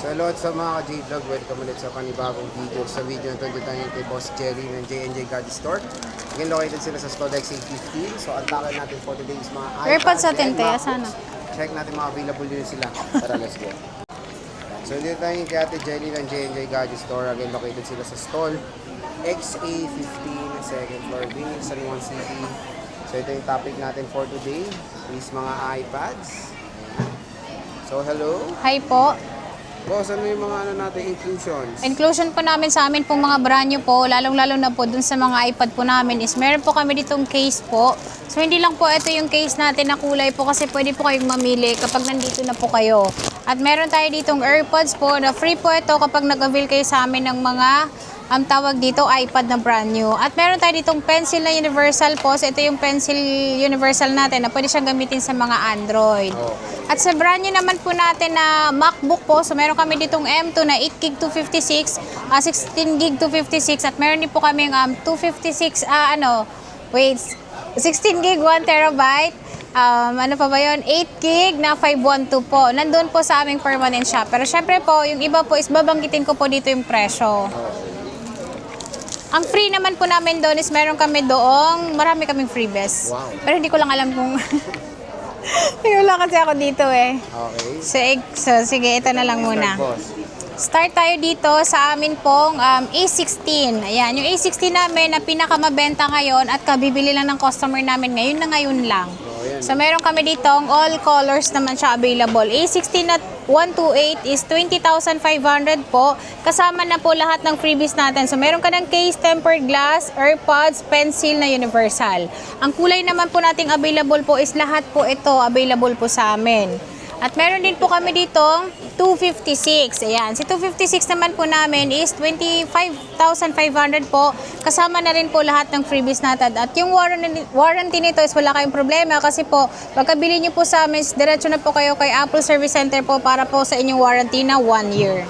So hello sa mga ka-J-Vlog, welcome ulit sa panibagong video. Sa video na ito, dito tayo kay Boss Jerry ng J&J Gadget Store. Again, located sila sa Stodex A15. So ang takal natin for today is mga AirPods sa and tente, MacBooks. sana. Check natin mga available yun sila. Tara, let's go. So dito tayo kay Ate Jelly ng J&J Gadget Store. Again, located sila sa stall XA15, second floor, Green, San Juan City. So ito yung topic natin for today is mga iPads. So hello. Hi po. Boss, ano yung mga natin inclusions? Inclusion po namin sa amin pong mga brand new po, lalong-lalo na po dun sa mga iPad po namin is meron po kami ditong case po. So hindi lang po ito yung case natin na kulay po kasi pwede po kayong mamili kapag nandito na po kayo. At meron tayo ditong AirPods po na free po ito kapag nag-avail kayo sa amin ng mga tawag dito iPad na brand new. At meron tayo ditong pencil na universal po. So ito yung pencil universal natin na pwede siyang gamitin sa mga Android. Okay. At sa brand new naman po natin na MacBook po, so meron kami ditong M2 na 8GB 256, 16GB 256 at meron din po kami 256, 16GB 1TB, ano pa ba yun? 8GB na 512 po. Nandun po sa aming permanent shop. Pero syempre po, yung iba po is babanggitin ko po dito yung presyo. Ang free naman po namin doon is meron kami doong, marami kaming freebies. Wow. Pero hindi ko lang alam kung... Wala kasi ako dito eh. Okay. So sige, ito na lang muna. Boss. Start tayo dito sa amin pong A16. Ayan, yung A16 namin na pinakamabenta ngayon at kabibili lang ng customer namin ngayon lang. So meron kami dito all colors naman siya available. A16 at 128 is 20,500 po. Kasama na po lahat ng freebies natin. So meron ka ng case, tempered glass, AirPods, pencil na universal. Ang kulay naman po nating available po is lahat po ito available po sa amin. At meron din po kami dito 256. Ayan, si 256 naman po namin is 25,500 po. Kasama na rin po lahat ng freebies natin. At yung warranty nito is wala kayong problema kasi po pagkabili nyo po sa amin, diretso na po kayo kay Apple Service Center po para po sa inyong warranty na 1 year.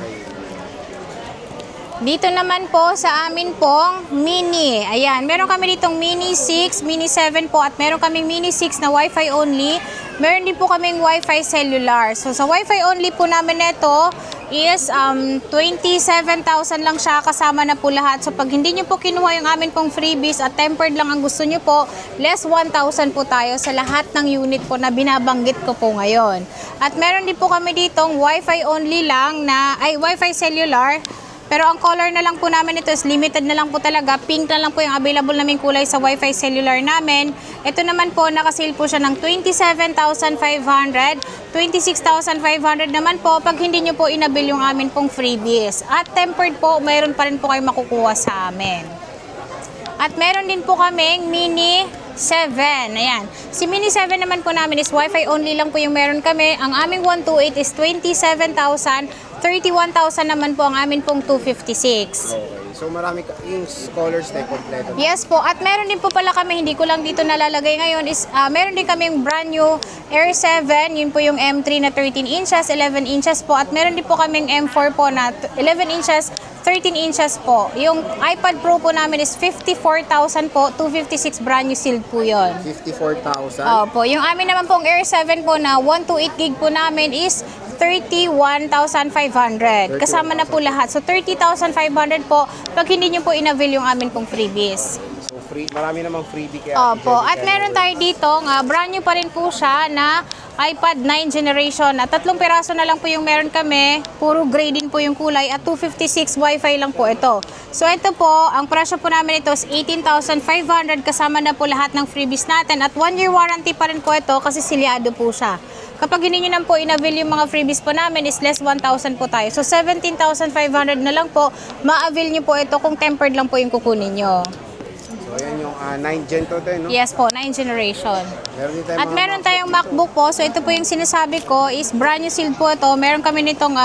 Dito naman po sa amin pong Mini. Ayan, meron kami ditong Mini 6, Mini 7 po at meron kaming Mini 6 na Wi-Fi only. Meron din po kaming Wi-Fi cellular. So sa Wi-Fi only po namin ito is 27,000 lang siya kasama na po lahat. So pag hindi nyo po kinuha yung amin pong freebies at tempered lang ang gusto nyo po, less 1,000 po tayo sa lahat ng unit po na binabanggit ko po ngayon. At meron din po kami ditong Wi-Fi only lang na, Wi-Fi cellular. Pero ang color na lang po namin ito is limited na lang po talaga. Pink na lang po yung available naming kulay sa Wi-Fi cellular namin. Ito naman po, nakasale po siya ng 27,500. 26,500 naman po pag hindi nyo po inabil yung amin pong freebies. At tempered po, mayroon pa rin po kayo makukuha sa amin. At meron din po kaming Mini 7. Ayan. Si Mini 7 naman po namin is Wi-Fi only lang po yung meron kami. Ang aming 128 is 27,000. 31,000 naman po ang amin pong 256. Okay. So marami yung colors na kompleto. Yes po. At meron din po pala kami, hindi ko lang dito nalalagay ngayon, is meron din kaming brand new Air 7. Yun po yung M3 na 13 inches, 11 inches po. At meron din po kaming M4 po na 11 inches, 13 inches po. Yung iPad Pro po namin is 54,000 po, 256 brand new sealed po yun. 54,000? Opo. Yung amin naman pong Air 7 po na 128GB po namin is 31,500. Kasama na po lahat. So 30,500 po pag hindi nyo po inavail yung amin pong freebies. So free, marami namang freebie kaya. Opo. At meron tayo dito, brand new pa rin po siya na iPad 9 generation. At 3 piraso na lang po yung meron kami. Puro gray din po yung kulay. At 256 Wi-Fi lang po ito. So ito po, ang presyo po namin ito is 18,500 kasama na po lahat ng freebies natin. At 1 year warranty pa rin po ito kasi silyado po siya. Kapag hindi nyo na po inavail yung mga freebies po namin is less 1,000 po tayo. So 17,500 na lang po, ma-avail nyo po ito kung tempered lang po yung kukunin nyo. So ayan yung 9 Gen to 10, no? Yes po, 9 generation. Meron din tayong At mga meron tayong MacBook po. So ito po yung sinasabi ko is brand new sealed po ito. Meron kami nitong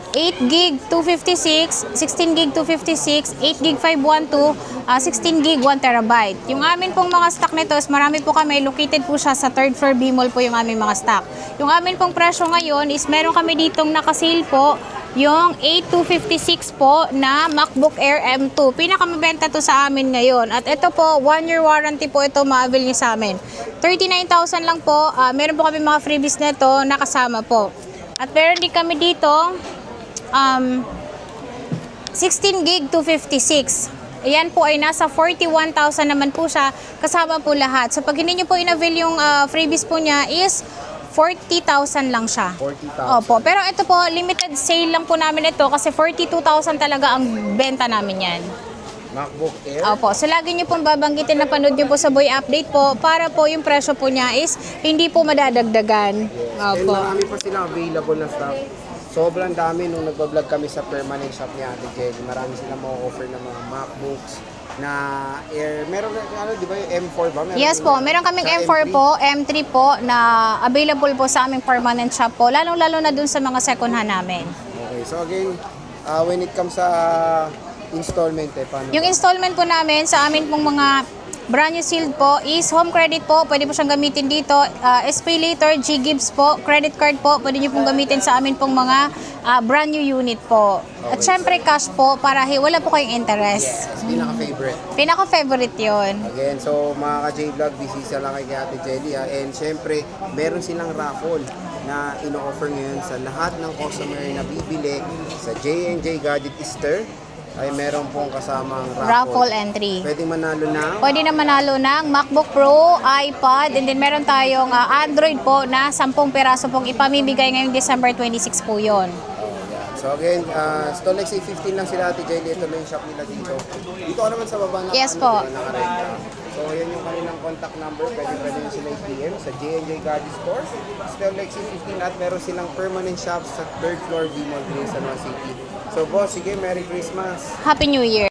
8GB 256, 16GB 256, 8GB 512, 16GB 1TB. Yung amin pong mga stock nito is marami po kami. Located po siya sa 3rd floor B-Mall po yung aming mga stock. Yung amin pong presyo ngayon is meron kami ditong nakasale po yung 8256 po na MacBook Air M2. Pinakamabenta to sa amin ngayon. At ito po, 1 year warranty po ito, ma-avail nyo sa amin. 39,000 lang po. Meron po kami mga freebies nito nakasama po. At meron din kami dito 16 gig 256. Ayan po ay nasa 41,000 naman po siya, kasama po lahat. So pag hindi nyo po in-avail yung freebies po niya is 40,000 lang siya. 40,000. Opo, pero ito po, limited sale lang po namin ito kasi 42,000 talaga ang benta namin yan. MacBook Air. Opo, so lagi nyo pong babanggitin na panood nyo po sa Boy Update po para po yung presyo po niya is hindi po madadagdagan. And Opo. marami pa silang available na stock. Sobrang dami nung nagbablog kami sa permanent shop ni Ate Jelly. Marami silang offer ng mga MacBooks na Air. Meron ano, di ba yung M4 ba? Yes po, meron kaming M4 po, M3 po na available po sa aming permanent shop po, lalong-lalo na dun sa mga second hand namin. Okay, so again, when it comes sa installment, paano? Yung installment po namin sa amin pong mga brand new sealed po is home credit po, pwede po siyang gamitin dito. SPay later, G-Gibbs po, credit card po, pwede nyo pong gamitin sa amin pong mga brand new unit po. At syempre cash po para wala po kayong interest. Yes, pinaka-favorite. Pinaka-favorite yun. Again, so mga ka-J-Vlog, bisisa lang kay Ate Jelly ha. And syempre, meron silang raffle na ino-offer ngayon sa lahat ng customer na bibili sa J&J Gadget Easter ay meron pong kasamang Raffle entry. Pwede manalo na Pwede na manalo ng MacBook Pro, iPad, and then meron tayong Android po na 10 piraso pong ipamimigay ngayong December 26 po yon. So again, Stall XA 15 lang sila Ate Jelly. Ito lang yung shop nila dito. Dito ka naman sa baba na Yes po. nakarenta. So yan yung kanilang contact number. Pwede nyo sila i-PM sa J&J Gadget Store. Stall XA 15 at meron silang permanent shops sa 3rd floor V-Mall Green San Juan City. So boss, sige, Merry Christmas! Happy New Year!